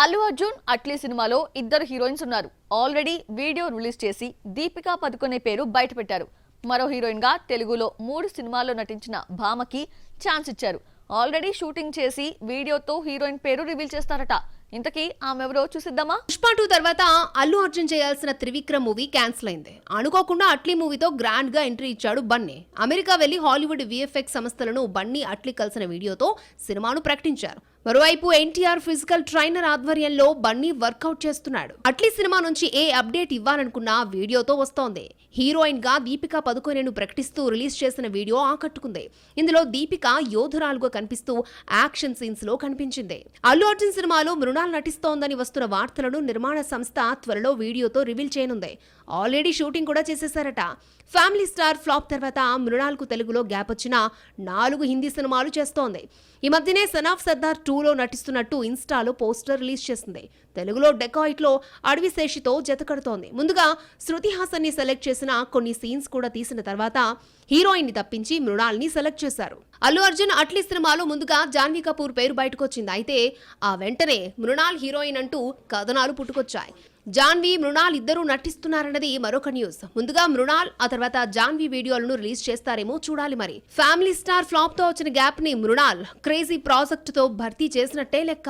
అల్లు అర్జున్ అట్లీ సినిమాలో ఇద్దరు హీరోయిన్స్ ఉన్నారు. ఆల్రెడీ వీడియో రిలీజ్ చేసి దీపికా పదుకొనే పేరు బయటపెట్టారు. మరో హీరోయిన్ గా తెలుగులో 3 సినిమాల్లో నటించిన భామకి ఛాన్స్ ఇచ్చారు. ఆల్రెడీ షూటింగ్ చేసి వీడియోతో హీరోయిన్ పేరు రివీల్ చేస్తారట. ఇంతకీ ఆమె ఎవరో చూసిద్దామా? పుష్ప 2 తర్వాత అల్లు అర్జున్ చేయాల్సిన త్రివిక్రమ్ మూవీ క్యాన్సిల్ అయింది. అనుకోకుండా అట్లీ మూవీతో గ్రాండ్ గా ఎంట్రీ ఇచ్చాడు బన్నీ. అమెరికా వెళ్లి హాలీవుడ్ విఎఫ్ఎక్స్ సంస్థలను బన్నీ అట్లీ కలిసిన వీడియోతో సినిమాను ప్రకటించారు. మరోవైపు ఎన్టీఆర్ ఫిజికల్ ట్రైనర్ ఆధ్వర్యంలో బన్నీ వర్కౌట్ చేస్తున్నాడు. అట్లీ సినిమా నుంచి ఏ అప్డేట్ ఇవ్వాలనుకున్నా వీడియోతో వస్తోంది. హీరోయిన్ గా దీపికా పదుకొనేను ప్రకటిస్తూ రిలీజ్ చేసిన వీడియో ఆకట్టుకుంది. ఇందులో దీపిక యోధురాలుగా కనిపిస్తూ యాక్షన్ సీన్స్ లో కనిపించింది. అల్లు అర్జున్ సినిమాలో మృణాల్ నటిస్తోందని వస్తున్న వార్తలను నిర్మాణ సంస్థ త్వరలో వీడియోతో రివీల్ చేయనుంది. ఆల్రెడీ షూటింగ్ కూడా చేసేశారట. ఫ్యామిలీ స్టార్ ఫ్లాప్ తర్వాత మృణాల్ కు తెలుగులో గ్యాప్ వచ్చిన 4 హిందీ సినిమాలు చేస్తోంది. ఈ మధ్యనే సన్ ఆఫ్ సర్దార్ 2లో నటిస్తున్నట్టు ఇన్స్టాలో పోస్టర్ రిలీజ్ చేసింది. తెలుగులో డెకాయిట్ లో అడవిశేషితో జతకడుతోంది. ముందుగా శృతి హాసన్ ని సెలెక్ట్ చేసిన కొన్ని సీన్స్ కూడా తీసిన తర్వాత హీరోయిన్ ని తప్పించి మృణాల్ ని సెలెక్ట్ చేశారు. అల్లు అర్జున్ అట్లీ సినిమాలో ముందుగా జాన్వీ కపూర్ పేరు బయటకొచ్చింది. అయితే ఆ వెంటనే మృణాల్ హీరోయిన్ అంటూ కథనాలు పుట్టుకొచ్చాయి. జాన్వీ మృణాల్ ఇద్దరూ నటిస్తున్నారన్నది మరొక న్యూస్. ముందుగా మృణాల్ ఆ తర్వాత జాన్వీ వీడియోలను రిలీజ్ చేస్తారేమో చూడాలి. మరి ఫ్యామిలీ స్టార్ ఫ్లాప్ తో వచ్చిన గ్యాప్ ని మృణాల్ క్రేజీ ప్రాజెక్ట్ తో భర్తీ చేసినట్టే లెక్క.